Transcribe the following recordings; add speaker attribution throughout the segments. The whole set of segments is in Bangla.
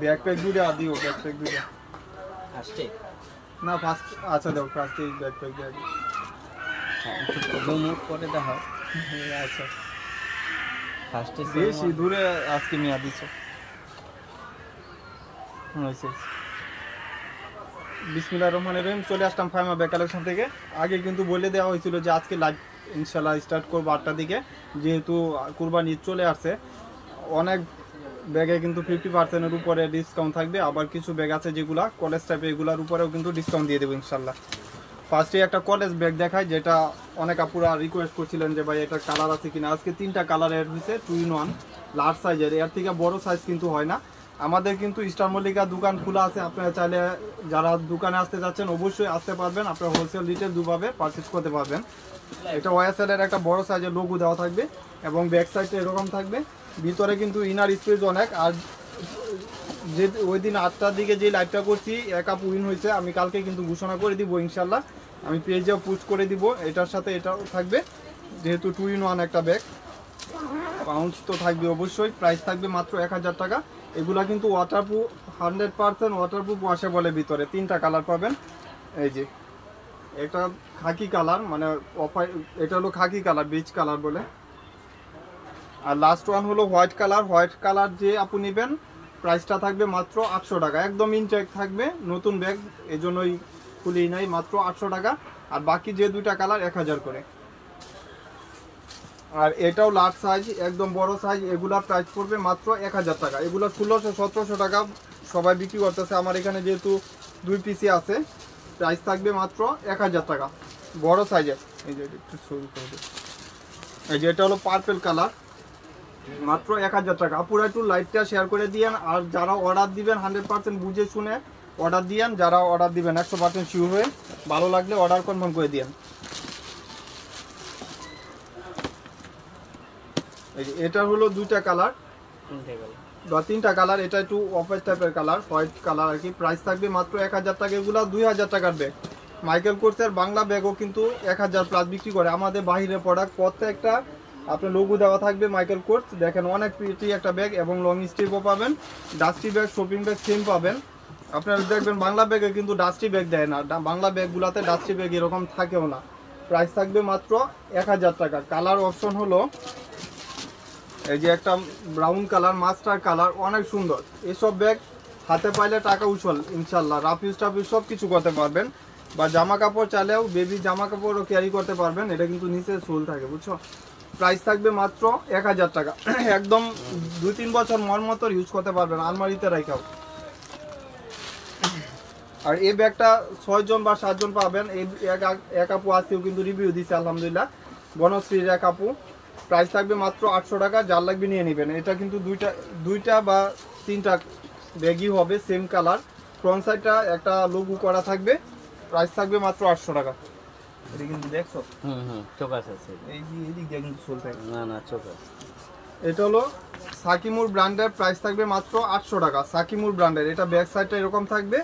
Speaker 1: ব্যাকপ্যাক দুইটা দিও, ব্যাকপ্যাক দুইটা
Speaker 2: ফার্স্টে
Speaker 1: না ফার্স্ট। আচ্ছা দাও ফার্স্টে ব্যাকপ্যাক দিয়ে দিও।
Speaker 2: জমুক করে দেখা।
Speaker 1: আচ্ছা
Speaker 2: ফার্স্টে
Speaker 1: বেশি দূরে আজকে মেয়া দিচ্ছ। বিসমিল্লাহির রহমানির রহিম। চলে আসলাম ফাইমা ব্যাগ কালেকশন থেকে। আগে কিন্তু বলে দেওয়া হয়েছিল যে আজকে লাইভ ইনশাল্লাহ স্টার্ট করবো 8টার দিকে, যেহেতু কুরবানি ঈদ চলে আসছে। অনেক ব্যাগে কিন্তু 50%-এর উপরে ডিসকাউন্ট থাকবে, আবার কিছু ব্যাগ আছে যেগুলা কলেজ টাইপের, এগুলোর উপরেও কিন্তু ডিসকাউন্ট দিয়ে দেবো ইনশাল্লাহ। ফার্স্টে একটা কলেজ ব্যাগ দেখায়, যেটা অনেক আপুরা রিকোয়েস্ট করছিলেন যে ভাই এটা কালার আছে কিনা। আজকে 3টা কালারের হয়েছে, 2-in-1 লার্জ সাইজের। এর থেকে বড় সাইজ কিন্তু হয় না। আমাদের কিন্তু স্টার মল্লিকা দোকান খোলা আছে, আপনারা চাইলে যারা দোকানে আসতে যাচ্ছেন অবশ্যই আসতে পারবেন, আপনারা হোলসেল রিটেল দুভাবে পারচেজ করতে পারবেন। এটা ওয়াইএসএল-এর একটা বড় সাইজের লোগো দেওয়া থাকবে এবং ব্যাক সাইডটা এরকম থাকবে। ভিতরে কিন্তু ইনার স্পেস অনেক। আর যে ওই দিন 8টার দিকে যে লাইভটা করছি এক আপ উইন হয়েছে, আমি কালকে কিন্তু ঘোষণা করে দিব ইনশাল্লাহ, আমি পেজেও পোস্ট করে দিব। এটার সাথে এটাও থাকবে, যেহেতু 2-in-1 একটা ব্যাগ। পাউন্ডস তো থাকবে অবশ্যই। প্রাইস থাকবে মাত্র 1000 টাকা। এগুলা কিন্তু ওয়াটারপ্রুফ, 100% ওয়াটারপ্রুফ ওয়াশেবলের ভিতরে। 3টা কালার পাবেন। এই যে এটা খাকি কালার, মানে এটা হলো খাকি কালার, বিচ কালার বলে। আর লাস্ট ওয়ান হলো হোয়াইট কালার। হোয়াইট কালার যে আপনি নেবেন প্রাইসটা থাকবে মাত্র 800 টাকা। একদম ইনটেক থাকবে, নতুন ব্যাগ, এই জন্যই খুলি নাই, মাত্র 800 টাকা। আর বাকি যে 2টা কালার 1000 করে। আর এটাও লার্জ সাইজ, একদম বড় সাইজ। এগুলা প্রাইস পড়বে মাত্র 1000 টাকা। এগুলো 1600-1700 টাকা সবাই বিক্রি করতেছে। আমার এখানে যেহেতু 2 পিসি আছে, প্রাইস থাকবে মাত্র 1000 টাকা, বড় সাইজের। এই যে একটু শুরু করে দিই। এই যে এটা হলো পার্পল কালার, মাত্র 1000 টাকা। পুরো একটু লাইভটা শেয়ার করে দিয়েন। আর যারা অর্ডার দিবেন 100% বুঝে শুনে অর্ডার দিয়েন। যারা অর্ডার দিবেন 100% শিওর হয়ে, ভালো লাগলে অর্ডার কনফার্ম করে দিয়েন। এটা হলো 2টা কালার বা 3টা কালার। এটা একটু অফ হোয়াইট টাইপের কালার, হোয়াইট কালার আর কি। প্রাইস থাকবে মাত্র 1000 টাকা। এগুলো 2000 টাকার ব্যাগ। মাইকেল কোর্সের বাংলা ব্যাগও কিন্তু 1000 প্লাস বিক্রি করে। আমাদের বাহিরের প্রোডাক্ট প্রত্যেকটা আপনার লোগো দেওয়া থাকবে মাইকেল কোর্স। দেখেন অনেক প্রিটি একটা ব্যাগ এবং লং স্ট্রিপও পাবেন। Dusty bag, shopping bag same পাবেন। আপনারা দেখবেন বাংলা ব্যাগে কিন্তু ডাস্টি ব্যাগ দেয় না, বাংলা ব্যাগগুলোতে ডাস্টি ব্যাগ এরকম থাকেও না। প্রাইস থাকবে মাত্র 1000 টাকা। কালার অপশন হলো এই যে একটা ব্রাউন কালার, মাস্টার কালার, অনেক সুন্দর। এসব ব্যাগ হাতে পাইলে টাকা উছল ইনশাল্লাহ। রাফ ইউজ টাফ ইউজ সব কিছু করতে পারবেন, বা জামা কাপড় চাইলেও বেবি জামা কাপড়ও ক্যারি করতে পারবেন। এটা কিন্তু নিচে সোল থাকে, বুঝছো। প্রাইস থাকবে মাত্র 1000 টাকা। একদম 2-3 বছর মন মতো ইউজ করতে পারবেন, আলমারিতে রাখাও। আর এই ব্যাগটা 6 জন বা 7 জন পাবেন। এই এক আপু আজকেও কিন্তু রিভিউ দিচ্ছে আলহামদুলিল্লাহ, বনশ্রীর এক আপু। প্রাইস থাকবে মাত্র 800 টাকা। যার লাগবে নিয়ে নেবেন। এটা কিন্তু দুইটা বা 3টা ব্যাগই হবে, সেম কালার। ফ্রন্ট সাইডটা একটা লোগো করা থাকবে। প্রাইস থাকবে মাত্র 800 টাকা। এটা কিন্তু দেখছো,
Speaker 2: চোখ আছে
Speaker 1: এই যে এদিক দিয়ে কিন্তু চলতে
Speaker 2: না চোখ আছে।
Speaker 1: এটা হলো সাকিমুর ব্র্যান্ডের। প্রাইস থাকবে মাত্র 800 টাকা। সাকিমুর ব্র্যান্ডের। এটা ব্যাক সাইডটা এরকম থাকবে,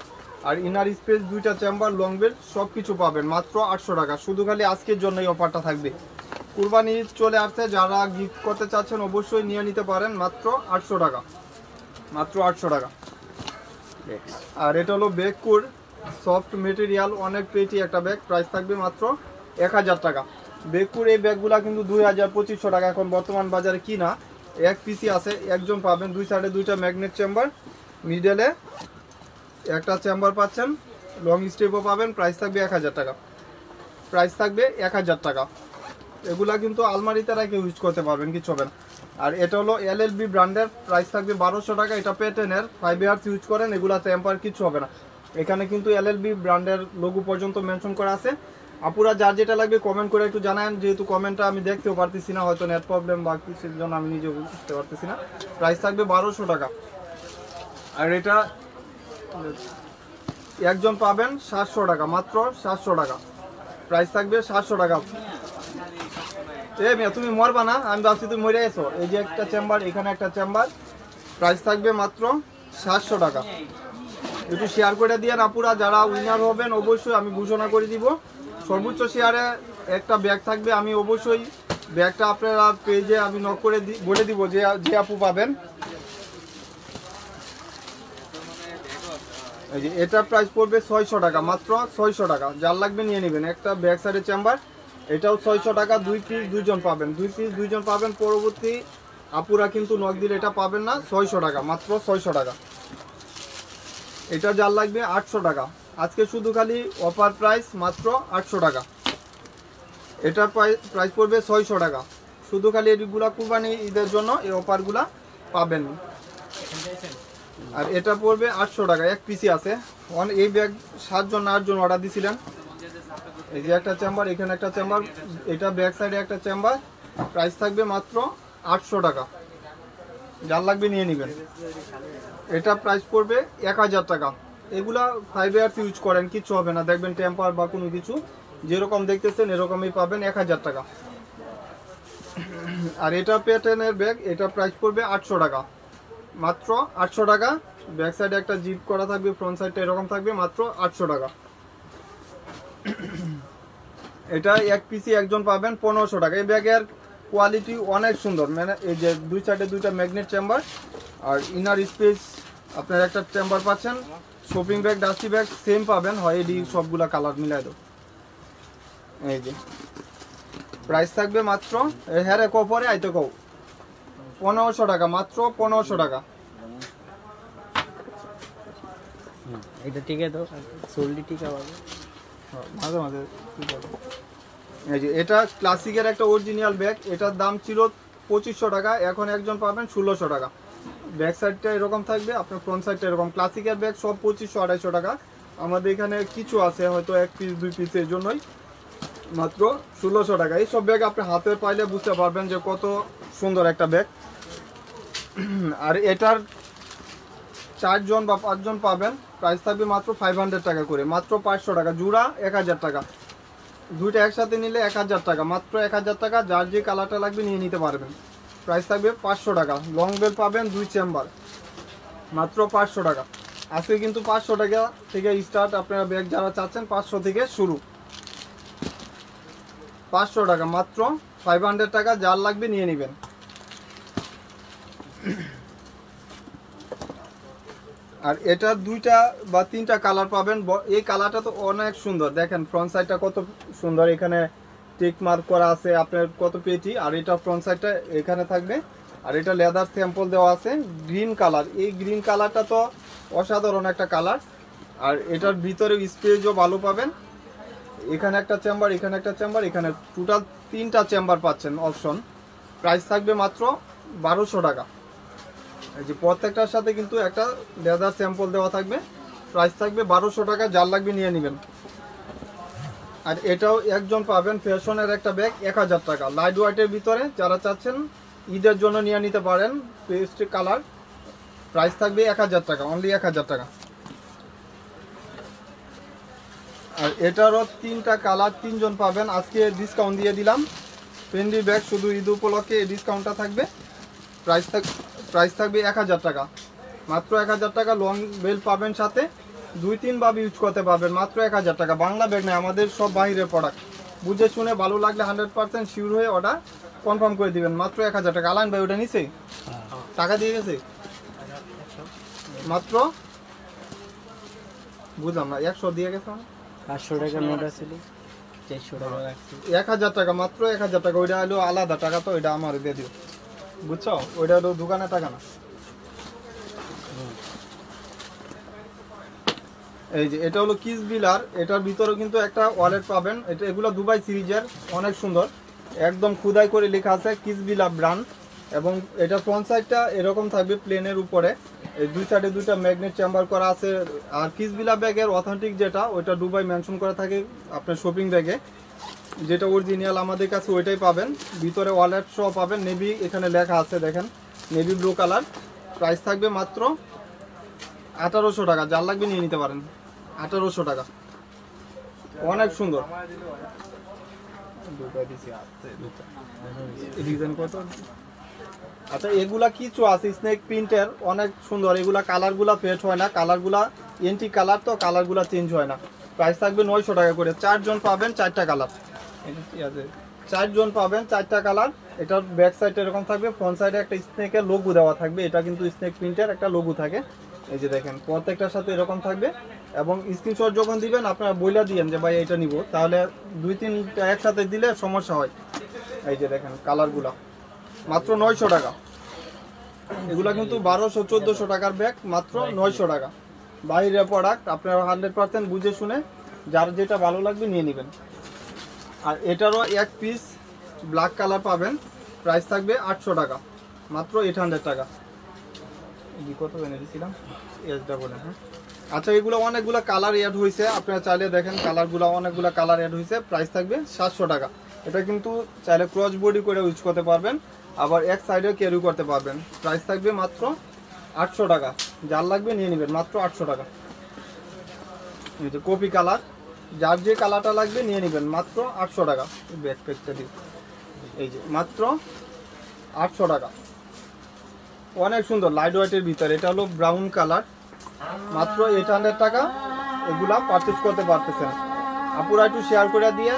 Speaker 1: আর ইনার স্পেস 2টা চেম্বার, লং বেল্ট সব কিছু পাবেন মাত্র 800 টাকা। শুধু খালি আজকের জন্য এই অফারটা থাকবে। কুরবানি ঈদ চলে আসছে, যারা গিফট করতে চাচ্ছেন অবশ্যই নিয়ে নিতে পারেন মাত্র 800 টাকা, মাত্র 800 টাকা। আর এটা হলো বেকুর সফট মেটেরিয়াল, অনেক পেটি একটা ব্যাগ। প্রাইস থাকবে মাত্র 1000 টাকা। বেকুর এই ব্যাগগুলা কিন্তু 2000-2500 টাকা এখন বর্তমান বাজারে কিনা। এক পিসি আছে, একজন পাবেন। 2 সাইডে 2টা ম্যাগনেট চেম্বার, মিডলে একটা চেম্বার পাচ্ছেন, লং স্টেপও পাবেন। প্রাইস থাকবে 1000 টাকা। প্রাইস থাকবে 1000 টাকা। এগুলা কিন্তু আলমারিতে রেখে ইউজ করতে পারবেন, কিছু হবে না। আর এটা হলো এলএলবি ব্র্যান্ডের। প্রাইস থাকবে 1200 টাকা। এটা পেটেনের 5 ইয়ার্স ইউজ করেন, এগুলা টেম্পার কিছু হবে না। এখানে কিন্তু এলএলবি ব্র্যান্ডের লোগো পর্যন্ত মেনশন করা আছে। আপুরা যার যেটা লাগবে কমেন্ট করে একটু জানান, যেহেতু কমেন্টটা আমি দেখতেও পারতেছি না, হয়তো নেট প্রবলেম বা কিছুর জন্য আমি নিজেও বুঝতে পারতেছি না। প্রাইস থাকবে 1200 টাকা। আর এটা একজন পাবেন 700 টাকা, মাত্র 700 টাকা। প্রাইস থাকবে 700 টাকা। মিয়া তুমি মরবা না, আমি ভাবছি তুমি মরে এসো। এই যে একটা চেম্বার, এখানে একটা চেম্বার। প্রাইস থাকবে মাত্র 700 টাকা। একটু শেয়ার করে দিয়ে আপুরা, যারা উইনার হবেন অবশ্যই আমি ঘোষণা করে দিব। সর্বোচ্চ শেয়ারে একটা ব্যাগ থাকবে। আমি অবশ্যই ব্যাগটা আপনারা পেজে আমি নক করে বলে দিব যে আপু পাবেন। এই যে এটা প্রাইস পড়বে 600 টাকা, মাত্র 600 টাকা। যার লাগবে নিয়ে নেবেন। একটা ব্যাক সাইডের চেম্বার, এটাও 600 টাকা। 2 পিস 2 জন পাবেন, 2 পিস 2 জন পাবেন। পরবর্তী আপুরা কিন্তু নক দিলে এটা পাবেন না। 600 টাকা, মাত্র 600 টাকা। এটা যার লাগবে 800 টাকা। আজকে শুধু খালি অফার প্রাইস মাত্র 800 টাকা। এটা প্রাইস পড়বে 600 টাকা। শুধু খালি এগুলা কুরবানি ঈদের জন্য এই অফারগুলা পাবেন। আর এটা পড়বে 800 টাকা, এক পিসি আছে। এই ব্যাগ 7 জন 8 জন অর্ডার দিছিলেন। এই যে একটা চেম্বার, এখানে একটা চেম্বার, এটা ব্যাক সাইডে একটা চেম্বার। প্রাইস থাকবে মাত্র 800 টাকা। যার লাগবে নিয়ে নেবেন। এটা প্রাইস পড়বে 1000 টাকা। এগুলা 5 ইয়ার্স ইউজ করেন, কিছু হবে না। দেখবেন টেম্পার বা কোনো কিছু যেরকম দেখতেছেন এরকমই পাবেন। 1000 টাকা। আর এটা প্যাটার্নের ব্যাগ, এটা প্রাইস পড়বে 800 টাকা, মাত্র 800 টাকা। ব্যাক সাইডে একটা জিপ করা থাকবে, ফ্রন্ট সাইডটা এরকম থাকবে, মাত্র 800 টাকা। এটা এক পিসি একজন পাবেন 1500 টাকা। এই ব্যাগের কোয়ালিটি অনেক সুন্দর, মানে এই যে দুই সাইডে দুইটা ম্যাগনেট চেম্বার আর ইনার স্পেস আপনার একটা চেম্বার পাচ্ছেন। Shopping bag dusty bag same পাবেন, হয় এডি সবগুলা কালার মিলাই দাও। এই যে প্রাইস থাকবে মাত্র হ্যাঁ রে কপরে আইতে কও 1500 টাকা, মাত্র 1500 টাকা।
Speaker 2: এটা ঠিক আছে তো সোলডি ঠিক আছে
Speaker 1: মাঝে মাঝে। এই যে এটা ক্লাসিকের একটা অরিজিনাল ব্যাগ, এটার দাম ছিল 2500 টাকা, এখন একজন পাবেন 1600 টাকা। ব্যাক সাইডটা এরকম থাকবে, আপনার ফ্রন্ট সাইডটা এরকম। ক্লাসিকের ব্যাগ সব 2500 250 টাকা। আমাদের এখানে কিছু আছে হয়তো 1 পিস 2 পিসের জন্যই মাত্র 1600 টাকা। এইসব ব্যাগ আপনি হাতে পাইলে বুঝতে পারবেন যে কত সুন্দর একটা ব্যাগ। আর এটার 4 জন বা 5 জন পাবেন। প্রাইস থাকবে মাত্র 500 টাকা করে, মাত্র 500 টাকা জোড়া, 1000 টাকা। দুইটা একসাথে নিলে 1000 টাকা, মাত্র 1000 টাকা। যার যে কালারটা লাগবে নিয়ে নিতে পারবেন। প্রাইস থাকবে 500 টাকা। লং বেল পাবেন 2 চেম্বার, মাত্র 500 টাকা। আজকে কিন্তু 500 টাকা থেকে স্টার্ট। আপনারা ব্যাগ যারা চাচ্ছেন 500 থেকে শুরু। 500 টাকা, মাত্র 500 টাকা। যার লাগবে নিয়ে নেবেন। আর এটা 2টা বা 3টা কালার পাবেন। এই কালারটা তো অনেক সুন্দর, দেখেন ফ্রন্ট সাইডটা কত সুন্দর। এখানে টিক মার্ক করা আছে আপনার কত পেটি। আর এটা ফ্রন্ট সাইডটা এখানে থাকবে। আর এটা লেদার স্যাম্পল দেওয়া আছে গ্রিন কালার। এই গ্রিন কালারটা তো অসাধারণ একটা কালার। আর এটার ভিতরে স্পেসও ভালো পাবেন। এখানে একটা চেম্বার, এখানে একটা চেম্বার, এখানে টোটাল 3টা চেম্বার পাচ্ছেন অপশন। প্রাইস থাকবে মাত্র 1200 টাকা। এই যে প্রত্যেকটার সাথে কিন্তু একটা লেদার স্যাম্পল দেওয়া থাকবে। প্রাইস থাকবে 1200 টাকা। যার লাগবে নিয়ে নেবেন। আর এটাও একজন পাবেন, ফ্যাশনের একটা ব্যাগ, 1000 টাকা। লাইট ওয়েটের ভিতরে যারা চাচ্ছেন ঈদের জন্য নিয়ে নিতে পারেন, পেস্ট কালার। প্রাইস থাকবে 1000 টাকা, অনলি 1000 টাকা। আর এটারও 3টা কালার, 3 জন পাবেন। আজকে ডিসকাউন্ট দিয়ে দিলাম। পেন্ডি ব্যাগ শুধু ঈদ উপলক্ষে এই ডিসকাউন্টটা থাকবে। প্রাইস থাকবে 1000 টাকা, মাত্র 1000 টাকা। লং বেল পাবেন সাথে, 2-3 ভাবে ইউজ করতে পারবেন, মাত্র 1000 টাকা। বাংলা ব্যাগ নয়, আমাদের সব বাইরের প্রোডাক্ট। বুঝে শুনে ভালো লাগলে 100% শিওর হয়ে অর্ডার কনফার্ম করে দিবেন, মাত্র 1000 টাকা। আলাইন ভাই ওটা নিছে, টাকা দিয়ে গেছে মাত্র, বুঝলাম না, 100 দিয়ে গেছে।
Speaker 2: 500 টাকা নোট আছে 400 টাকা রাখছি।
Speaker 1: 1000 টাকা, মাত্র 1000 টাকা। ওইটা হলো আলাদা টাকা, তো ওইটা আমার দিয়ে দিও, বুঝছো? ওইটা হলো দোকানের টাকা না। এই যে এটা হলো কিস বিলার। এটার ভিতরে কিন্তু একটা ওয়ালেট পাবেন। এটা এগুলো দুবাই সিরিজের, অনেক সুন্দর, একদম খুদাই করে লেখা আছে কিস বিলার ব্র্যান্ড। এবং এটা ফ্রন্ট সাইডটা এরকম থাকবে প্লেনের উপরে। এই দুই সাইডে 2টা ম্যাগনেট চেম্বার করা আছে। আর কিস বিলার ব্যাগের অথেন্টিক যেটা, ওইটা দুবাই মেনশন করা থাকে আপনার শপিং ব্যাগে। যেটা অরিজিনাল আমাদের কাছে ওইটাই পাবেন। ভিতরে ওয়ালেট সহ পাবেন, নেভি এখানে লেখা আছে দেখেন, নেভি ব্লু কালার। প্রাইস থাকবে মাত্র 1800 টাকা। যার লাগবে নিয়ে নিতে পারেন, 1800 টাকা। অনেক সুন্দর ডিজাইন কত। আচ্ছা এগুলা কিছু আছে স্নেক প্রিন্টের, অনেক সুন্দর। এগুলা কালারগুলা ফেড হয় না, কালারগুলা এন্টি কালার, তো কালারগুলা চেঞ্জ হয় না। প্রাইস থাকবে 900 টাকা করে। 4 জন পাবেন 4টা কালার। 4 জন পাবেন 4টা কালার। এটার ব্যাক সাইড এরকম থাকবে, ফ্রন্ট সাইডে একটা স্নেকের লোগো দেওয়া থাকবে। এটা কিন্তু স্নেক প্রিন্টের একটা লোগো থাকে। এই যে দেখেন প্রত্যেকটার সাথে এরকম থাকবে, এবং স্ক্রিনশট যখন দিবেন আপনারা বইলা দিয়েন যে ভাই এটা নিব, তাহলে 2-3টা একসাথে দিলে সমস্যা হয়। এই যে দেখেন কালারগুলা মাত্র 900 টাকা। এগুলা কিন্তু 1200-1400 টাকার ব্যাগ, মাত্র 900 টাকা। বাইরের প্রোডাক্ট আপনারা 100% বুঝে শুনে যার যেটা ভালো লাগবে নিয়ে নেবেন। আর এটারও এক পিস ব্ল্যাক কালার পাবেন, প্রাইস থাকবে 800 টাকা, মাত্র 800 টাকা। কত এনে দিয়েছিলাম হ্যাঁ। আচ্ছা, এগুলো অনেকগুলো কালার অ্যাড হয়েছে, আপনারা চাইলে দেখেন কালারগুলো অনেকগুলো কালার অ্যাড হয়েছে। প্রাইস থাকবে 700 টাকা। এটা কিন্তু চাইলে ক্রস বডি করে ইউজ করতে পারবেন, আবার এক সাইডেও ক্যারি করতে পারবেন। প্রাইস থাকবে মাত্র 800 টাকা। যার লাগবে নিয়ে নেবেন, মাত্র 800 টাকা। এই যে কপি কালার, যার যে কালারটা লাগবে নিয়ে নেবেন, মাত্র 800 টাকা। ব্যাকপ্যাকটা দিই, এই যে মাত্র 800 টাকা। অনেক সুন্দর লাইট ওয়েটের ভিতরে, এটা হলো ব্রাউন কালার, মাত্র 800 টাকা। এগুলা পারচেজ করতে পারতেছেন। আপুরা একটু শেয়ার করে দিয়ে,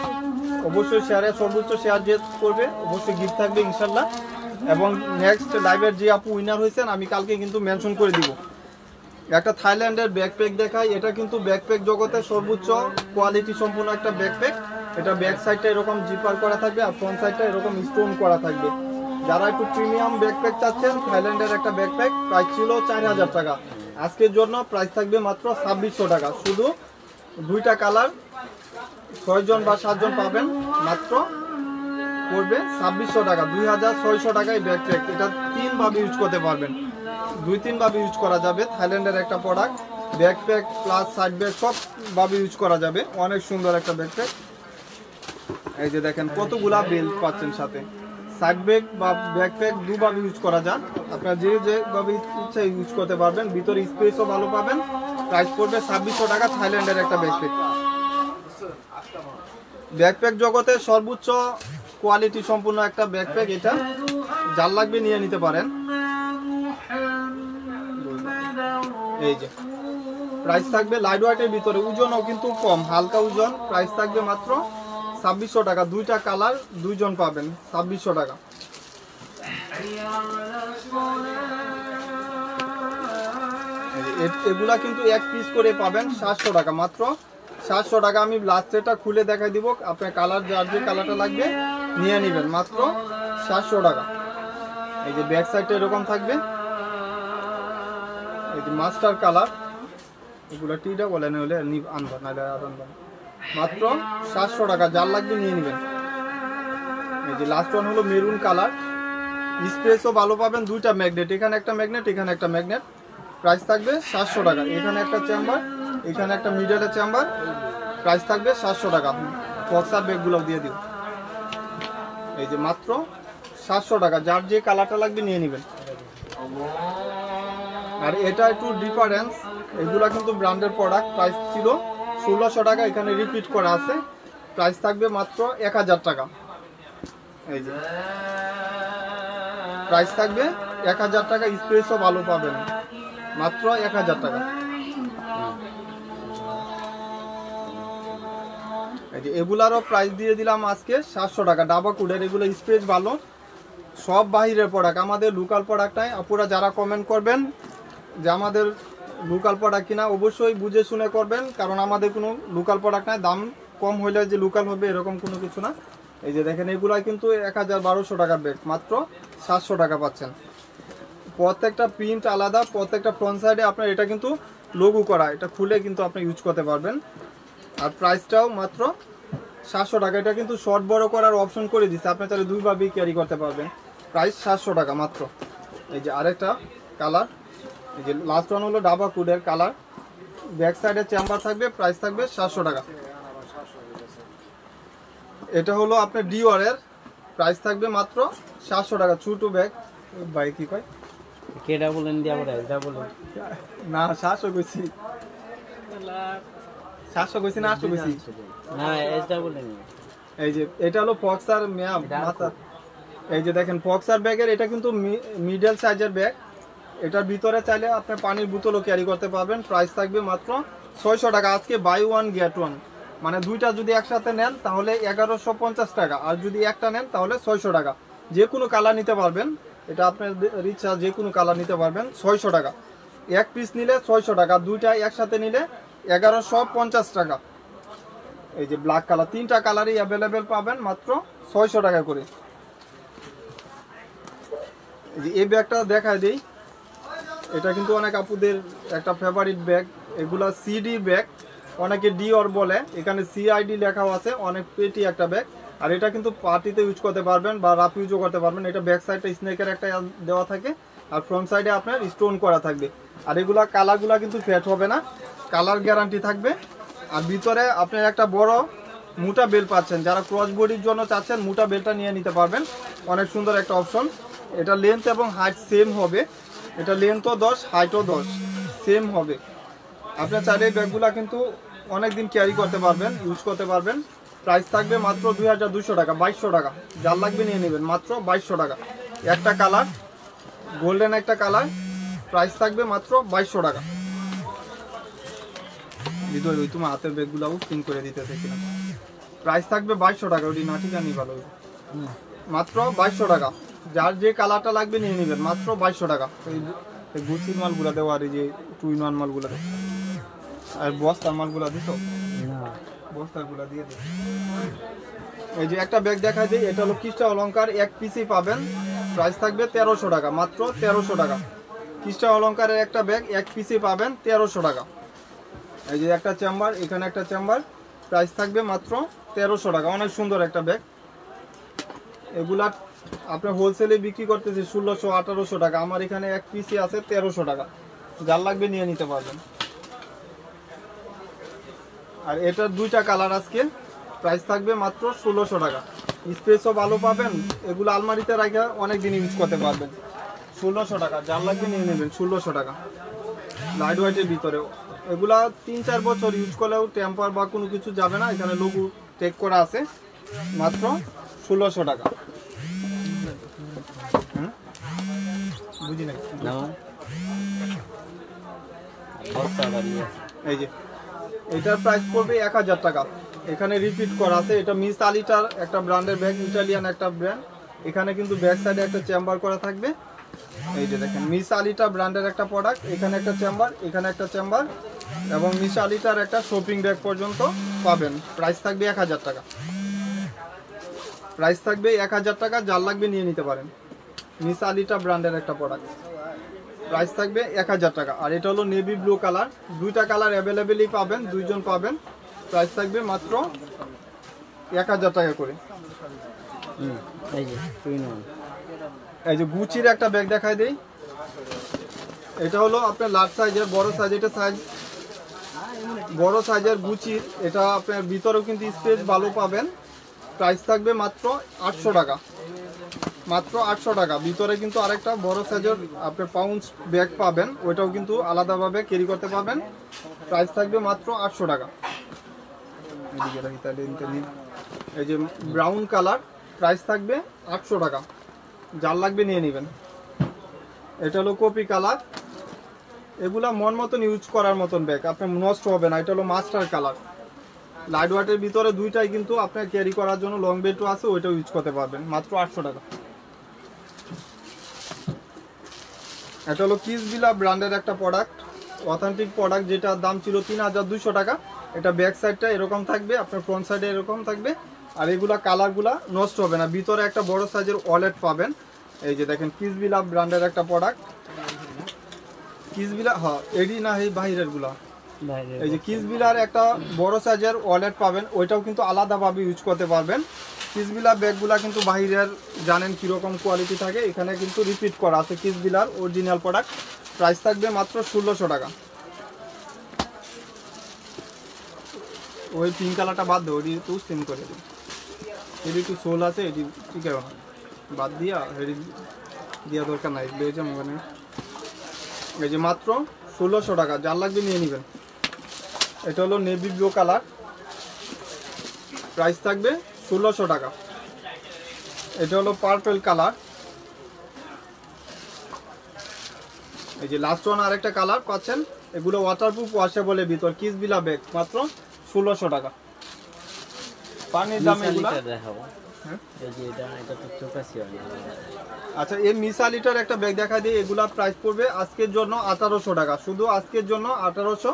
Speaker 1: অবশ্যই শেয়ারে সর্বোচ্চ শেয়ার যে করবে অবশ্যই গিফট থাকবে ইনশাল্লাহ। এবং নেক্সট লাইভের যে আপু উইনার হয়েছেন আমি কালকে কিন্তু মেনশন করে দিব। একটা থাইল্যান্ডের ব্যাকপ্যাক দেখাই, এটা কিন্তু ব্যাকপ্যাক জগতে সর্বোচ্চ কোয়ালিটি সম্পূর্ণ একটা ব্যাকপ্যাক। এটা ব্যাক সাইডটা এরকম জিপার করা থাকবে, আর ফ্রন্ট সাইডটা এরকম স্টোন করা থাকবে। যারা একটু প্রিমিয়াম ব্যাকপ্যাক চাচ্ছেন, থাইল্যান্ডের একটা ব্যাকপ্যাক, প্রাইস ছিল 4000 টাকা। আজকের জন্য প্রাইস থাকবে মাত্র 2600 টাকা। শুধু 2টা কালার, 6 জন বা 7 জন পাবেন, মাত্র পড়বে 2600 টাকা। 2600 টাকায় ব্যাকপ্যাক। এটা 3 ভাবে ইউজ করতে পারবেন, 2-3 ভাবে ইউজ করা যাবে। থাইল্যান্ডের একটা product, backpack plus side bag সব ভাবে ইউজ করা যাবে। অনেক সুন্দর একটা ব্যাকপ্যাক। এই যে দেখেন কতগুলা বেল্ট পাচ্ছেন সাথে। সাইড ব্যাগ বা ব্যাকপ্যাক দুভাবে ইউজ করা যায়, আপনারা যেভাবে ইচ্ছা ইউজ করতে পারবেন। ভিতরে স্পেসও ভালো পাবেন। প্রাইস পড়বে 2600 টাকা। থাইল্যান্ডের একটা ব্যাকপ্যাক। ব্যাকপ্যাক জগতে সর্বোচ্চ কোয়ালিটি সম্পূর্ণ একটা ব্যাকপ্যাক। এটা যার লাগবে নিয়ে নিতে পারেন। এই যে প্রাইস থাকবে লাইট ওয়েটের ভিতরে, ওজনও কিন্তু কম, হালকা ওজন। প্রাইস থাকবে মাত্র 2600 টাকা। 2টা কালার, 2 জন পাবেন, 2600 টাকা। এগুলা কিন্তু এক পিস করে পাবেন 700 টাকা, মাত্র 700 টাকা। আমি লাস্টেটা খুলে দেখাই দিব, আপনার কালার যার যে কালারটা লাগবে নিয়ে নেবেন, মাত্র 700 টাকা। এই যে ব্যাক সাইডটা এরকম থাকবে, এই যে মাস্টার কালার। এগুলো টিটা বলে হলে আনবেন, নাহলে আর আনবেন। মাত্র 700 টাকা। যার লাগবে নিয়ে নেবেন। এই যে লাস্ট ওয়ান হলো মেরুন কালার, স্পেসও ভালো পাবেন। 2টা ম্যাগনেট, এখানে একটা ম্যাগনেট, এখানে একটা ম্যাগনেট। প্রাইস থাকবে 700 টাকা। এখানে একটা চেম্বার, এখানে একটা মিডলের চেম্বার। প্রাইস থাকবে 700 টাকা। বক্সার ব্যাগগুলো দিয়ে দিও। এই যে মাত্র 700 টাকা। যার যে কালারটা লাগবে নিয়ে নেবেন। আর এটা একটু ডিফারেন্স, এগুলা কিন্তু ব্র্যান্ডের প্রোডাক্ট। প্রাইস ছিল 1600 টাকা, এখানে রিপিট করা আছে। প্রাইস থাকবে মাত্র 1000 টাকা। এই যে প্রাইস থাকবে 1000 টাকা। স্পেসও ভালো পাবেন, মাত্র 1000 টাকা। এই যে এগুলারও প্রাইস দিয়ে দিলাম আজকে 700 টাকা। ডাবা কুডের, এগুলো স্পেস ভালো, সব বাহিরের প্রোডাক্ট, আমাদের লোকাল প্রোডাক্ট নাই। আপুরা যারা কমেন্ট করবেন যে আমাদের লোকাল প্রোডাক্ট কিনা, অবশ্যই বুঝে শুনে করবেন, কারণ আমাদের কোনো লোকাল প্রোডাক্ট নাই। দাম কম হইলে যে লোকাল হবে এরকম কোনো কিছু না। এই যে দেখেন এগুলাই কিন্তু 1200 টাকার ব্যাগ, মাত্র 700 টাকা পাচ্ছেন। প্রত্যেকটা প্রিন্ট আলাদা, প্রত্যেকটা ফ্রন্ট সাইডে আপনার এটা কিন্তু লোগো করা, এটা খুলে কিন্তু আপনি ইউজ করতে পারবেন। আর প্রাইসটাও মাত্র 700 টাকা। এটা কিন্তু শর্ট বড় করার অপশন করে দিচ্ছে, আপনি তাহলে 2 ভাবেই ক্যারি করতে পারবেন। প্রাইস 700 টাকা মাত্র। এই যে আরেকটা কালার, এই যে লাস্ট ওয়ান হলো ডাবা কুডের কালার, ব্যাক সাইডে চেম্বার থাকবে। প্রাইস থাকবে 700 টাকা। এটা হলো আপনার ডিওরের, প্রাইস থাকবে মাত্র 700 টাকা। ছোট ব্যাগ ভাই কি কয়,
Speaker 2: কেডা বলেন দিয়া বলে এটা বলেন
Speaker 1: না 700 কইছি, 700 কইছি না 800 কইছি
Speaker 2: না, এটা বলেন।
Speaker 1: এই যে এটা হলো ফক্সার মাথা। এই যে দেখেন ফক্সার ব্যাগের, এটা কিন্তু মিডল সাইজের ব্যাগ। এটার ভিতরে চাইলে আপনি পানির বোতলও ক্যারি করতে পারবেন। প্রাইস থাকবে মাত্র 600 টাকা। আজকে বাই ওয়ান গেট ওয়ান, মানে 2টা যদি একসাথে নেন তাহলে 1150 টাকা, আর যদি একটা নেন তাহলে 600 টাকা। যে কোনো কালার নিতে পারবেন, এটা আপনার ইচ্ছা, যে কোনো কালার নিতে পারবেন। 600 টাকা। এক পিস নিলে 600 টাকা, দুইটা একসাথে নিলে 1150 টাকা। এই যে ব্ল্যাক কালার, তিনটা কালারই অ্যাভেলেবেল পাবেন মাত্র 600 টাকা করে। এই যে এই ব্যাগটা দেখায় দেই, এটা কিন্তু অনেক আপুদের একটা ফেভারিট ব্যাগ। এগুলা সিডি ব্যাগ, অনেকে ডিওর বলে, এখানে সিআইডি লেখাও আছে, অনেক পেটি একটা ব্যাগ। আর এটা কিন্তু পার্টিতে ইউজ করতে পারবেন বা রাফ ইউজও করতে পারবেন। এটা ব্যাক সাইডে স্নেকের একটা দেওয়া থাকে আর ফ্রন্ট সাইডে আপনার স্টোন করা থাকবে। আর এগুলা কালারগুলা কিন্তু ফেট হবে না, কালার গ্যারান্টি থাকবে। আর ভিতরে আপনার একটা বড় মোটা বেল পাচ্ছেন, যারা ক্রস বডির জন্য চাচ্ছেন মোটা বেলটা নিয়ে নিতে পারবেন। অনেক সুন্দর একটা অপশন। এটা লেন্থ এবং হাইট সেম হবে, এটা লেন্থও 10 হাইটও 10 সেম হবে। আপনার চাইলে এই ব্যাগগুলা কিন্তু অনেক দিন ক্যারি করতে পারবেন, ইউজ করতে পারবেন। প্রাইস থাকবে মাত্র 2200 টাকা, 2200 টাকা। যার লাগবে নিয়ে নেবেন, মাত্র 2200 টাকা। একটা কালার গোল্ডেন, একটা কালার, প্রাইস থাকবে মাত্র 2200 টাকা। হৃদয় ওই তোমার হাতের ব্যাগগুলাও পিন করে দিতে চাইছিলাম। প্রাইস থাকবে 2200 টাকা, ওটি না ঠিক আনি ভালো, মাত্র 2200 টাকা। যার যে কালারটা লাগবে নিয়ে নেবেন, মাত্র 2200 টাকা। এই গুচির মালগুলা দেওয়া, আর এই যে 2 in 1 মালগুলা দেওয়া, আর বস্তার মালগুলা দিত, বস্তারগুলা দিয়ে দিই। এই যে একটা ব্যাগ দেখা যায়, এটা হলো কৃষ্ণ অলংকার, এক পিসই পাবেন। প্রাইস থাকবে 1300 টাকা, মাত্র 1300 টাকা। কৃষ্ণ অলংকারের একটা ব্যাগ এক পিসই পাবেন 1300 টাকা। এই যে একটা চেম্বার, এখানে একটা চেম্বার, প্রাইস থাকবে মাত্র 1300 টাকা। অনেক সুন্দর একটা ব্যাগ। এগুলা আপনার হোলসেলে বিক্রি করতেছে 1600-1800 টাকা, আমার এখানে এক পিসই আছে 1300 টাকা। যার লাগবে নিয়ে নিতে পারবেন। আর এটার দুইটা কালার আজকে, প্রাইস থাকবে মাত্র 1600 টাকা। স্পেসও ভালো পাবেন, এগুলো আলমারিতে রাখে অনেক দিন ইউজ করতে পারবেন। 1600 টাকা, যার লাগবে নিয়ে নেবেন, 1600 টাকা। লাইট ওয়েটের ভিতরেও এগুলা 3-4 বছর ইউজ করলেও টেম্পার বা কোনো কিছু যাবে না। এখানে লোগো টেক করা আছে, মাত্র 1600 টাকা। বুঝি নাই, এই যে এটার প্রাইস পড়বে 1000 টাকা। এখানে রিপিট করা আছে, এটা মিস আলিটার একটা ব্র্যান্ডের ব্যাগ, ইটালিয়ান একটা ব্র্যান্ড। এখানে কিন্তু ব্যাক সাইডে একটা চেম্বার করা থাকবে। এই যে দেখেন, মিস আলিটা ব্র্যান্ডের একটা প্রোডাক্ট, এখানে একটা চেম্বার, এখানে একটা চেম্বার, এবং মিস আলিটার একটা শপিং ব্যাগ পর্যন্ত পাবেন। প্রাইস থাকবে 1000 টাকা, প্রাইস থাকবে 1000 টাকা। যার লাগবে নিয়ে নিতে পারেন। মিস আলিটা ব্র্যান্ডের একটা প্রোডাক্ট, প্রাইস থাকবে 1000 টাকা। আর এটা হলো নেভি ব্লু কালার, দুইটা কালার অ্যাভেলেবেলই পাবেন, দুইজন পাবেন। প্রাইস থাকবে মাত্র 1000 টাকা করে। এই যে গুচির একটা ব্যাগ দেখাই দেই, এটা হলো আপনার লার্জ সাইজের, বড় সাইজ, এটা সাইজ বড় সাইজের গুচির। এটা আপনার ভিতরেও কিন্তু স্পেস ভালো পাবেন। প্রাইস থাকবে মাত্র 800 টাকা, মাত্র 800 টাকা। ভিতরে কিন্তু আরেকটা বড় সাইজের আপনি পাউন্স ব্যাগ পাবেন, ওইটাও কিন্তু আলাদাভাবে ক্যারি করতে পারবেন। প্রাইস থাকবে মাত্র 800 টাকা। এই যে ব্রাউন কালার, প্রাইস থাকবে 800 টাকা। যার লাগবে নিয়ে নেবেন। এটা হলো কপি কালার, এগুলা মন মতন ইউজ করার মতন ব্যাগ, আপনার নষ্ট হবে না। এটা হলো মাস্টার কালার, লাইট ওয়েটের ভিতরে দুইটাই কিন্তু আপনার ক্যারি করার জন্য লং বেটও আছে, ওইটাও ইউজ করতে পারবেন। মাত্র 800 টাকা। এটা হলো কিসবিলা ব্র্যান্ডের একটা প্রোডাক্ট, অথেন্টিক প্রোডাক্ট, যেটার দাম ছিল 3200 টাকা। এটা ব্যাক সাইডটা এরকম থাকবে, আপনার ফ্রন্ট সাইডে এরকম থাকবে। আর এগুলা কালারগুলা নষ্ট হবে না। ভিতরে একটা বড় সাইজের ওয়ালেট পাবেন। এই যে দেখেন, কিসবিলা ব্র্যান্ডের একটা প্রোডাক্ট, কিসবিলা, হ্যাঁ এডি না, এই বাহিরের গুলা। এই যে কিসবিলার একটা বড় সাইজের ওয়ালেট পাবেন, ওইটাও কিন্তু আলাদাভাবে ইউজ করতে পারবেন। কিসবিলা ব্যাগগুলা কিন্তু বাহিরের জানেন কীরকম কোয়ালিটি থাকে, এখানে কিন্তু রিপিট করা আছে কিসবিলার অরিজিনাল প্রোডাক্ট। প্রাইস থাকবে মাত্র 1600 টাকা। ওই পিঙ্ক কালারটা বাদ দেবো, ওটি একটু সেম করে দিই। এটি একটু সোল আছে, এটি ঠিক আছে না, বাদ দিয়া এটি দেওয়া দরকার নাই, রয়েছে ওখানে। এই যে মাত্র 1600 টাকা, যার লাগবে নিয়ে নেবেন। এটা হলো নেভি ব্লু কালার, প্রাইস থাকবে 1600 টাকা। এটা হলো পার্পল কালার, এই যে লাস্ট ওয়ান আরেকটা কালার পাচ্ছেন। এগুলো ওয়াটারপ্রুফ, ওয়াশেবলের ভিতর, কিসবিলা ব্যাগ, মাত্র 1600 টাকা। পানির দাম এগুলো হ্যাঁ
Speaker 2: এই যে এটা তো চোকাসি হয় না।
Speaker 1: আচ্ছা, এই মিসালিটার একটা ব্যাগ দেখা দিই। এগুলা প্রাইস পড়বে আজকের জন্য 1800 টাকা, শুধু আজকের জন্য 1800।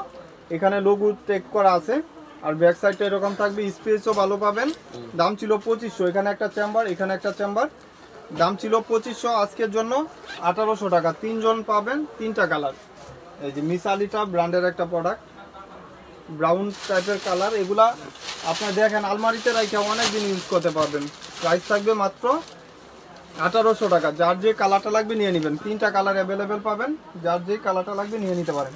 Speaker 1: এখানে লোগো টেক করা আছে, আর ব্যাক সাইডটা এরকম থাকবে, স্পেসও ভালো পাবেন। দাম ছিল 2500, এখানে একটা চেম্বার, এখানে একটা চেম্বার। দাম ছিল 2500, আজকের জন্য 1800 টাকা। 3 জন পাবেন, 3টা কালার। এই যে মিসালিটা ব্র্যান্ডের একটা প্রোডাক্ট, ব্রাউন টাইপের কালার। এগুলা আপনার দেখেন আলমারিতে রাখে অনেক দিন ইউজ করতে পারবেন। প্রাইস থাকবে মাত্র 1800 টাকা। যার যে কালারটা লাগবে নিয়ে নেবেন, 3টা কালার অ্যাভেলেবেল পাবেন, যার যে কালারটা লাগবে নিয়ে নিতে পারেন।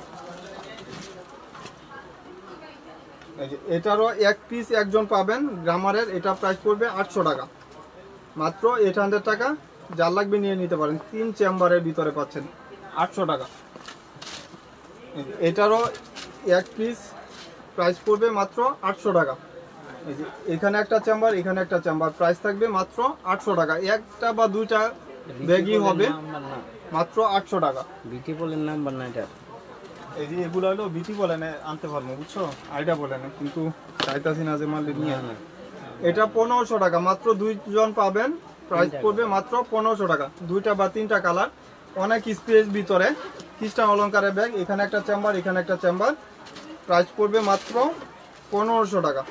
Speaker 1: এই যে এটারও এক পিস একজন পাবেন গ্রামারের, এটা প্রাইস পড়বে 800 টাকা, মাত্র 800 টাকা। যার লাগবে নিয়ে নিতে পারেন, 3 চেম্বারের ভিতরে পাচ্ছেন 800 টাকা। এই যে এটারও এক পিস প্রাইস পড়বে মাত্র 800 টাকা। এই যে এখানে একটা চেম্বার, এখানে একটা চেম্বার, প্রাইস থাকবে মাত্র 800 টাকা। একটা বা দুইটা ব্যাগই হবে, মাত্র 800 টাকা।
Speaker 2: বিটি বলেন নাম্বার না এটা।
Speaker 1: এই যে এগুলো হলো বিটি বলে না, আনতে পারবো বুঝছো, আইডা বলে না, কিন্তু চাইতাছি না যে মাল নিয়ে আনে। এটা 1500 টাকা, মাত্র 2 জন পাবেন। প্রাইস পড়বে মাত্র 1500 টাকা। 2টা বা 3টা কালার, অনেক স্পেস ভিতরে, খ্রিস্টান অলংকারের ব্যাগ। এখানে একটা চেম্বার, এখানে একটা চেম্বার। প্রাইস পড়বে মাত্র 1500 টাকা।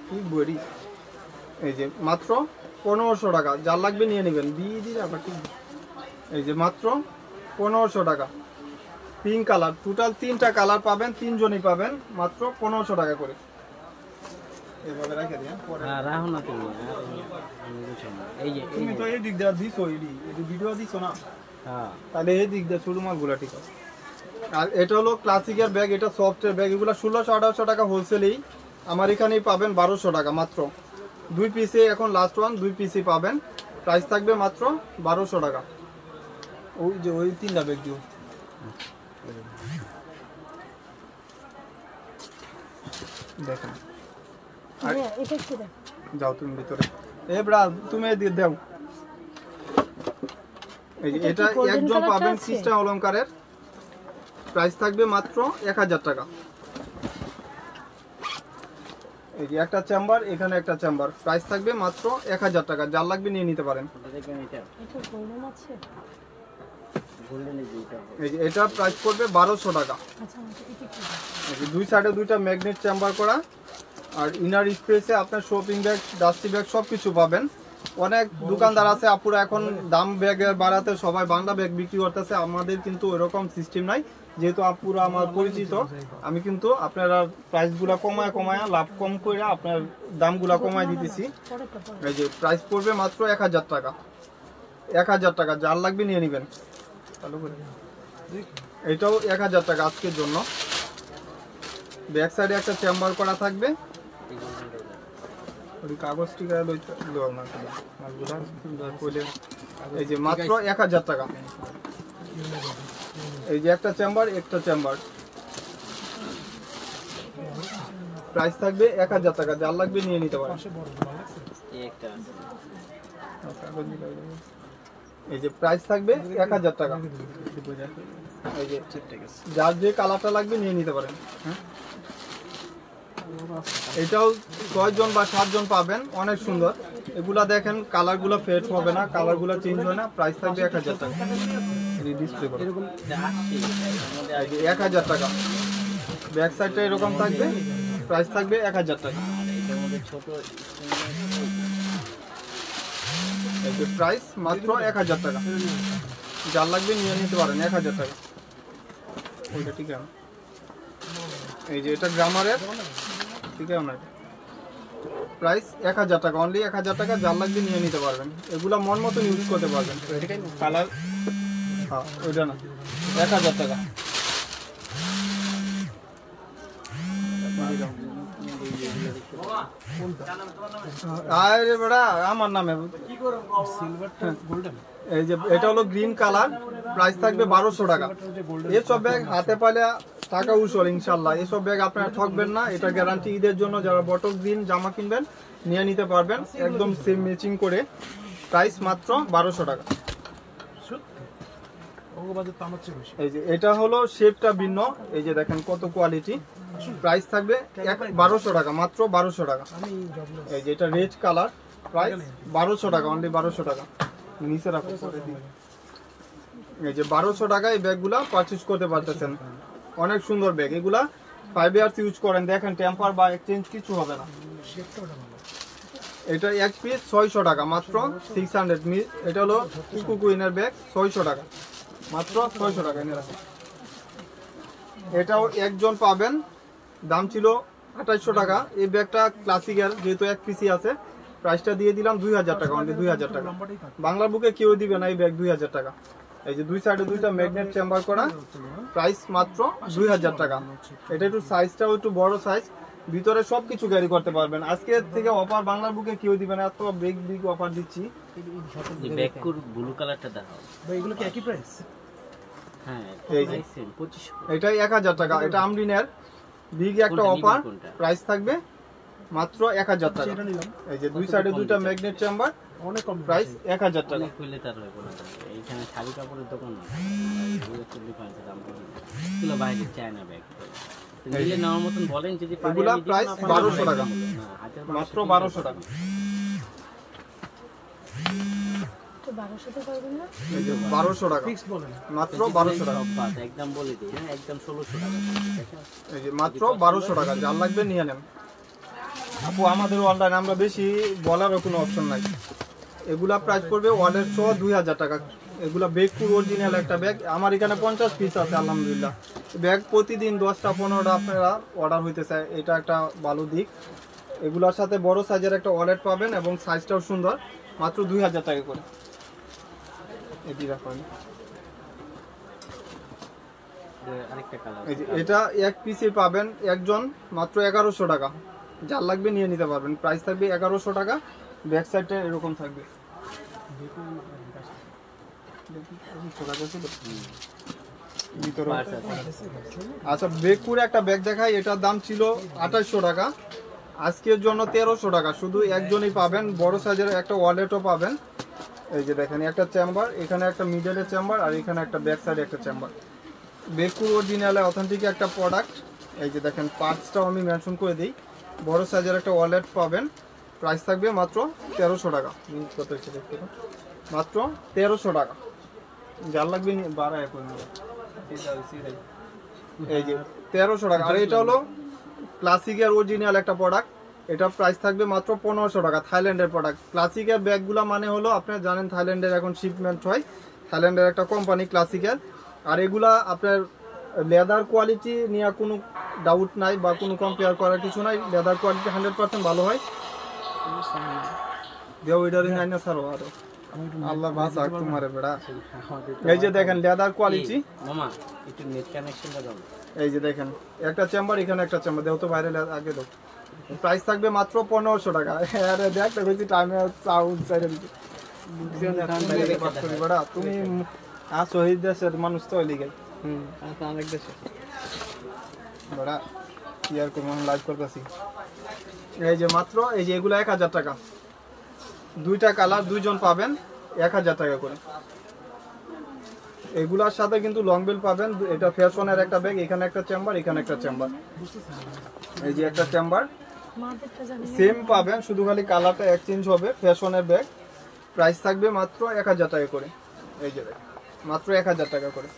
Speaker 1: কি বড়ি, এই যে মাত্র 1500 টাকা। যার লাগবে নিয়ে নেবেন, দিয়ে দিলে আবার ঠিক। এই যে মাত্র 1500 টাকা, পিঙ্ক কালার। টোটাল 3টা কালার পাবেন, 3 জনই পাবেন, মাত্র 1500 টাকা করে। এইভাবে রেখে দিন পরে।
Speaker 2: হ্যাঁ রাখো না তুমি, আমি বুঝছো না। এই যে
Speaker 1: তুমি তো এই দিক দিয়ে দিছো, এডি ভিডিও দিছো না,
Speaker 2: হ্যাঁ
Speaker 1: তাহলে এই দিক দিয়ে ছোট মালগুলো ঠিক আছে। আর এটা হলো ক্লাসিকের ব্যাগ, এটা সফটের ব্যাগ। এগুলো 1600-1800 টাকা হোলসেলেই, আমার এখানেই পাবেন 1200 টাকা মাত্র। 2 পিসে এখন লাস্ট ওয়ান, 2 পিসই পাবেন। প্রাইস থাকবে মাত্র 1200 টাকা। ওই যে ওই 3টা ব্যাগ দিও, দেখেন। আর যাও তুমি ভিতরে, এ ব্রা তুমি দিয়ে দাও। এই যে এটা একজন পাবেন খ্রিস্টান অলংকারের, প্রাইস থাকবে মাত্র 1000 টাকা। এই যে একটা চেম্বার, এখানে একটা চেম্বার, প্রাইস থাকবে মাত্র 1000 টাকা। যার লাগবে নিয়ে নিতে পারেন। এই যে এটা প্রাইস পড়বে 1200 টাকা। এই যে দুই সাইডে 2টা ম্যাগনেট চেম্বার করা, আর ইনার স্পেসে আপনার শপিং ব্যাগ, ডাস্টি ব্যাগ সবকিছু পাবেন। অনেক দোকানদার আছে আপুরা এখন দাম ব্যাগের বাড়াতে সবাই বাংলা ব্যাগ বিক্রি করতেছে, আমাদের কিন্তু ওইরকম সিস্টেম নাই। যেহেতু আপুরা আমার পরিচিত, আমি কিন্তু আপনারা প্রাইসগুলো কমায় কমায় লাভ কম করে আপনার দামগুলো কমায় দিতেছি। এই যে প্রাইস পড়বে মাত্র 1000 টাকা, 1000 টাকা। যার লাগবে নিয়ে নেবেন। এটাও 1000 টাকা আজকের জন্য। ব্যাক সাইডে একটা চেম্বার করা থাকবে, কাগজ টিকা এই যে মাত্র 1000 টাকা। এই যে একটা চেম্বার, একটা চেম্বার, প্রাইস থাকবে 1000 টাকা। যার লাগবে নিয়ে নিতে পারেন। এই যে প্রাইস থাকবে 1000 টাকা। এই যে যার যে কালারটা লাগবে নিয়ে নিতে পারেন। হ্যাঁ, এটাও 6 জন বা 7 জন পাবেন, অনেক সুন্দর। এগুলা দেখেন কালারগুলো ফেড হবে না, কালারগুলো চেঞ্জ হয় না। প্রাইস থাকবে 1000 টাকা। ডিসপ্লে করো, 1000 টাকা। ব্যাক সাইডটা এরকম থাকবে, প্রাইস থাকবে 1000 টাকা। এই যে প্রাইস মাত্র 1000 টাকা। যার লাগবে নিয়ে নিতে পারেন, 1000 টাকা। ওইটা ঠিক আছে। এই যে এটা গ্রামারের, ঠিক আছে না, প্রাইস 1000 টাকা, অনলি 1000 টাকা। যার লাগবে নিয়ে নিতে পারবেন। এগুলা মন মতন ইউজ করতে পারবেন। কালার হ্যাঁ ওইটা না, 1000 টাকা। আরে বেড়া আমার নামে এই যে এটা হলো গ্রিন কালার, প্রাইস থাকবে 1200 টাকা। এসব ব্যাগ হাতে পাইলে টাকা উসল ইনশাল্লাহ। এসব ব্যাগ আপনারা ঠকবেন না, এটা গ্যারান্টি। ঈদের জন্য যারা বটল গ্রিন জামা কিনবেন নিয়ে নিতে পারবেন, একদম সেম ম্যাচিং করে। প্রাইস মাত্র 1200 টাকা। এই যে এটা হলো শেপটা ভিন্ন, এই যে দেখেন কত কোয়ালিটি। প্রাইস থাকবে 1200 টাকা, মাত্র 1200 টাকা। এই যে এটা রেড কালার, প্রাইস 1200 টাকা, অনলি 1200 টাকা। নিচে রাখো পরে দিই। এই যে 1200 টাকা এই ব্যাগগুলা পারচেজ করতে পারতেছেন। অনেক সুন্দর ব্যাগ, এগুলা 5 ইয়ার্স ইউজ করেন, দেখেন টেম্পার বা এক্সচেঞ্জ কিছু হবে না। এটা এক পিস 600 টাকা, মাত্র 600। এটা হলো কুকু কুইনের ব্যাগ, 600 টাকা, মাত্র 600 টাকা। এনে রাখেন। এটাও একজন পাবেন, দাম ছিল 2800 টাকা। এই ব্যাগটা ক্লাসিকের, যেহেতু এক পিসি আছে, প্রাইসটা দিয়ে দিলাম 2000 টাকা, অনলি 2000 টাকা। বাংলা বুকে কেউ দিবে না এই ব্যাগ 2000 টাকা। এই যে দুই সাইডে দুইটা ম্যাগনেট চেম্বার করা, প্রাইস মাত্র 2000 টাকা। এটা একটু সাইজটাও একটু বড় সাইজ, ভিতরে সবকিছু ক্যারি করতে পারবেন। আজকে থেকে অফার বাংলার বুকে কেউ দিবে না, এত বিগ বিগ অফার দিচ্ছি।
Speaker 2: ব্যাগকুর ব্লু কালারটা দেখাও।
Speaker 3: এগুলো কি একই প্রাইস?
Speaker 2: হ্যাঁ,
Speaker 1: এই যে
Speaker 2: 2500।
Speaker 1: এটাই 1000 টাকা। এটা আমরিনের বিগ একটা
Speaker 2: কোনটা
Speaker 1: অফার,
Speaker 2: নিবেন কোনটা?
Speaker 1: প্রাইস থাকবে মাত্র 1000 টাকা।
Speaker 3: এটা নিলাম,
Speaker 1: এই যে দুই সাইডে দুইটা ম্যাগনেট চেম্বার,
Speaker 3: অনেক কম
Speaker 1: প্রাইস 1000 টাকা।
Speaker 2: অনেক হইলে তার হয় কোনো দাম। এইখানে শাড়ি কাপড়ের দোকান না, ডিফারেন্সের দাম বলি না। এগুলো বাইরে চায়না ব্যাগ। নিলে নেওয়ার মতন বলেন, যদি পারি
Speaker 1: এগুলা
Speaker 2: আমি দিব,
Speaker 1: প্রাইস
Speaker 2: না পারি
Speaker 1: 1200 টাকা,
Speaker 2: না, 1200
Speaker 1: মাত্র 1200 টাকা।
Speaker 4: তো 1200 পারবেন না?
Speaker 1: এই যে 1200 টাকা,
Speaker 3: ফিক্স বলেন।
Speaker 1: মাত্র 1200 টাকা।
Speaker 2: সব বাদ, একদম বলে দিই, হ্যাঁ, একদম 1600 টাকা। দেখেন?
Speaker 1: এই যে মাত্র 1200 টাকা, যার লাগবে নিয়ে নেন। আপু আমাদের অনলাইন আমরা বেশি বলারও কোনো অপশন নাই। এগুলা প্রাইস পড়বে ওয়ালের 2000 টাকা। এগুলা বেগপুর অরিজিনাল একটা ব্যাগ, আমার এখানে 50 পিস আছে আলহামদুলিল্লাহ। ব্যাগ প্রতিদিন 10টা 15টা আপনারা অর্ডার হইতেছে, এটা একটা ভালো দিক। এগুলোর সাথে বড় সাইজের একটা ওয়ালেট পাবেন এবং সাইজটাও সুন্দর, মাত্র 2000 টাকা করে। এটি রাখুন।
Speaker 2: আরেকটা কালার।
Speaker 1: এই যে এটা এক পিসে পাবেন একজন, মাত্র 1100 টাকা। যার লাগবে নিয়ে নিতে পারবেন, প্রাইস থাকবে 1100 টাকা। ব্যাক সাইডটা এরকম থাকবে। ভিতরে আচ্ছা, বেগপুরে একটা ব্যাগ দেখাই, এটার দাম ছিল 2800 টাকা, আজকের জন্য 1300 টাকা। শুধু একজনই পাবেন, বড় সাইজের একটা ওয়ালেটও পাবেন। এই যে দেখেন, একটা চেম্বার, এখানে একটা মিডলের চেম্বার, আর এখানে একটা ব্যাক সাইডে একটা চেম্বার। বেগপুর অরিজিনাল অথেন্টিক একটা প্রোডাক্ট। এই যে দেখেন, পার্টসটাও আমি মেনশন করে দিই। বড় সাইজের একটা ওয়ালেট পাবেন, প্রাইস থাকবে মাত্র 1300 টাকা। কত হচ্ছে দেখতে পাবেন, মাত্র 1300 টাকা। যার লাগবে বাড়ায় এখন। এই যে 1300 টাকা। আর এটা হলো ক্লাসিকের অরিজিনাল একটা প্রোডাক্ট, এটা প্রাইস থাকবে মাত্র 1500 টাকা। থাইল্যান্ডের প্রোডাক্ট। ক্লাসিকের ব্যাগগুলো মানে হলো, আপনারা জানেন থাইল্যান্ডের এখন শিপমেন্ট হয়, থাইল্যান্ডের একটা কোম্পানি ক্লাসিকের। আর এগুলা আপনার লেদার কোয়ালিটি নিয়ে কোনো ডাউট নাই বা কোনো কম্পেয়ার করার কিছু নাই। লেদার কোয়ালিটি 100% ভালো হয়। দেও ইডারিং আইনা সারো আরো আল্লাহ বাঁচা তোমারে বেড়া। এই যে দেখেন লেদার কোয়ালিটি।
Speaker 2: মামা একটু নেট কানেকশনটা দাও।
Speaker 1: এই যে দেখেন, একটা চেম্বার, এখানে একটা চেম্বার, দেও তো বাইরে আগে দাও। প্রাইস থাকবে মাত্র 1500 টাকা। আরে দেখ তো কইছি টাইমে সাউন্ড সাইডে দিতে বেড়া। তুমি শহীদ দেশের মানুষ তো লিগে
Speaker 3: অনেক দেশে
Speaker 1: বেড়া কি আর করবো, লাইভ করতেছি। এই যে মাত্র, এই যে এগুলো 1000 টাকা, দুইটা কালার, দুইজন পাবেন 1000 টাকা করে। এগুলার সাথে কিন্তু লং বেল পাবেন। এটা ফ্যাশনের একটা ব্যাগ, এখানে একটা চেম্বার, এখানে একটা চেম্বার। এই যে একটা চেম্বার
Speaker 4: মাদেরটা জানি না।
Speaker 1: সেম পাবেন, শুধু খালি কালারটা এক্সচেঞ্জ হবে। ফ্যাশনের ব্যাগ, প্রাইস থাকবে মাত্র 1000 টাকা করে। এই যে দেখেন, মাত্র 1000 টাকা করে।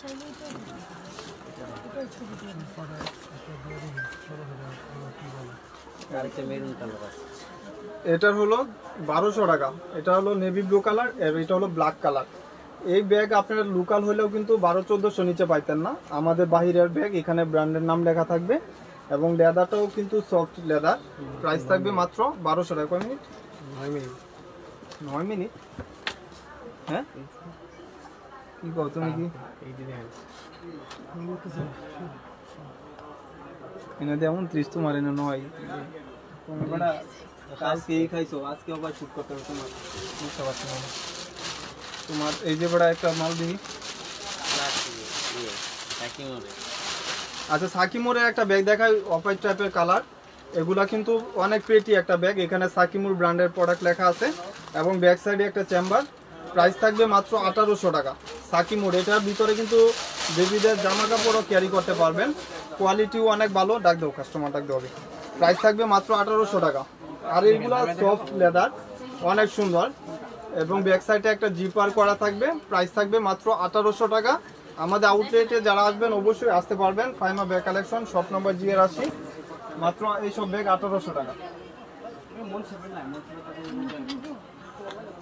Speaker 4: চাইলেই তো এটাই ছবি দিয়ে দাও।
Speaker 2: আরেকটা মেরুন কালার আছে।
Speaker 1: এটার হলো 1200 টাকা। এটা হলো নেভি ব্লু কালার, আর এটা হলো ব্ল্যাক কালার। এই ব্যাগ আপনার লোকাল হলেও কিন্তু 1200-1400 নিচে পাইতেন না। আমাদের বাহিরের ব্যাগ, এখানে ব্র্যান্ডের নাম লেখা থাকবে এবং লেদারটাও কিন্তু সফট লেদার। প্রাইস থাকবে মাত্র 1200 টাকা। কয় মিনিট?
Speaker 3: 9 মিনিট।
Speaker 1: 9 মিনিট? হ্যাঁ, কি কও তুমি? কি
Speaker 3: এই দিনে
Speaker 1: এনে যেমন 30 তোমার এনে 9 তুমি বড়া কালকে এই খাইছো, আজকে আবার শুট করতে হবে তোমার, বুঝতে পারছো না তোমার। এই যে বড়া একটা মাল দিই। আচ্ছা, সাকিমুরের একটা ব্যাগ দেখাই, অফ হোয়াইট টাইপের কালার। এগুলা কিন্তু অনেক পেটি একটা ব্যাগ, এখানে সাকিমুর ব্র্যান্ডের প্রোডাক্ট লেখা আছে এবং ব্যাক সাইডে একটা চেম্বার। প্রাইস থাকবে মাত্র 1800 টাকা। সাকি মোড, এটার ভিতরে কিন্তু বেবিদের জামা কাপড়ও ক্যারি করতে পারবেন, কোয়ালিটিও অনেক ভালো। ডাক দেবো, কাস্টমার ডাক দেবো। প্রাইস থাকবে মাত্র 1800 টাকা। আর এইগুলা সফট লেদার, অনেক সুন্দর, এবং ব্যাক সাইডে একটা জিপার করা থাকবে। প্রাইস থাকবে মাত্র 1800 টাকা। আমাদের আউটলেটে যারা আসবেন অবশ্যই আসতে পারবেন। Faima bag collection, shop number GR80। মাত্র এইসব ব্যাগ 1800 টাকা।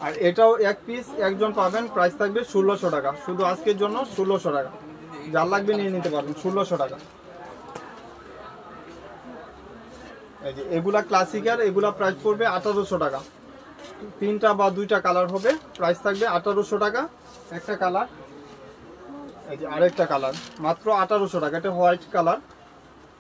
Speaker 1: আর এটাও এক পিস একজন পাবেন, প্রাইস থাকবে 1600 টাকা। শুধু আজকের জন্য 1600 টাকা, যার লাগবে নিয়ে নিতে পারবেন 1600 টাকা। এই যে এগুলা ক্লাসিকার, এগুলা প্রাইস পড়বে 1800 টাকা। 3টা বা 2টা কালার হবে, প্রাইস থাকবে 1800 টাকা। একটা কালার, এই যে আরেকটা কালার, মাত্র 1800 টাকা। এটা হোয়াইট কালার।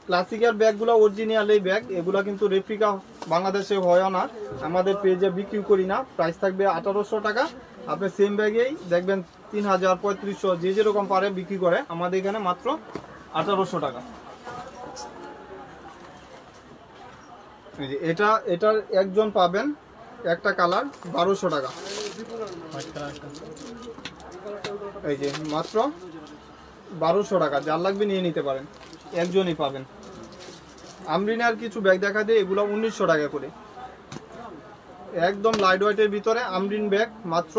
Speaker 1: ক্লাসিকের ব্যাগগুলো অরিজিনাল এই ব্যাগ, এগুলো কিন্তু রেপ্লিকা বাংলাদেশে হয় না, আমাদের পেজে বিক্রি করি না। প্রাইস থাকবে 1800 টাকা। আপনি সেম ব্যাগেই দেখবেন 3000, 3500 যে যেরকম পারে বিক্রি করে, আমাদের এখানে মাত্র 1800 টাকা। এই যে এটার একজন পাবেন, একটা কালার 1200 টাকা। এই যে মাত্র 1200 টাকা, যার লাগবে নিয়ে নিতে পারেন, একজনই পাবেন। আমরিনার কিছু ব্যাগ দেখা দিয়ে, এগুলো 1900 টাকা করে, একদম লাইট ওয়েটের ভিতরে আমরিন ব্যাগ, মাত্র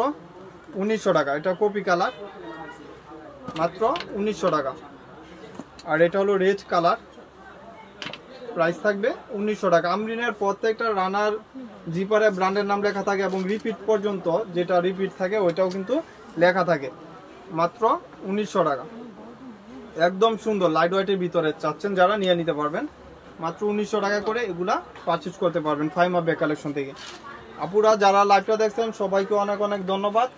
Speaker 1: 1900 টাকা। এটা কপি কালার, মাত্র 1900 টাকা। আর এটা হলো রেড কালার, প্রাইস থাকবে 1900 টাকা। আমরিনের প্রত্যেকটা রানার জিপারে ব্র্যান্ডের নাম লেখা থাকে, এবং রিপিট পর্যন্ত যেটা রিপিট থাকে ওইটাও কিন্তু লেখা থাকে। মাত্র 1900 টাকা, একদম সুন্দর লাইট ওয়েটের ভিতরে চাচ্ছেন যারা, নিয়ে নিতে পারবেন। মাত্র 1900 টাকা করে এগুলা পারচেজ করতে পারবেন ফাইমা ব্যাগ কালেকশন থেকে। আপুরা যারা লাইভটা দেখছেন সবাইকে অনেক অনেক ধন্যবাদ,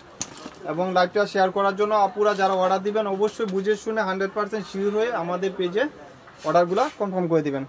Speaker 1: এবং লাইভটা শেয়ার করার জন্য। আপুরা যারা অর্ডার দিবেন অবশ্যই বুঝে শুনে 100% শিওর হয়ে আমাদের পেজে অর্ডারগুলো কনফার্ম করে দিবেন।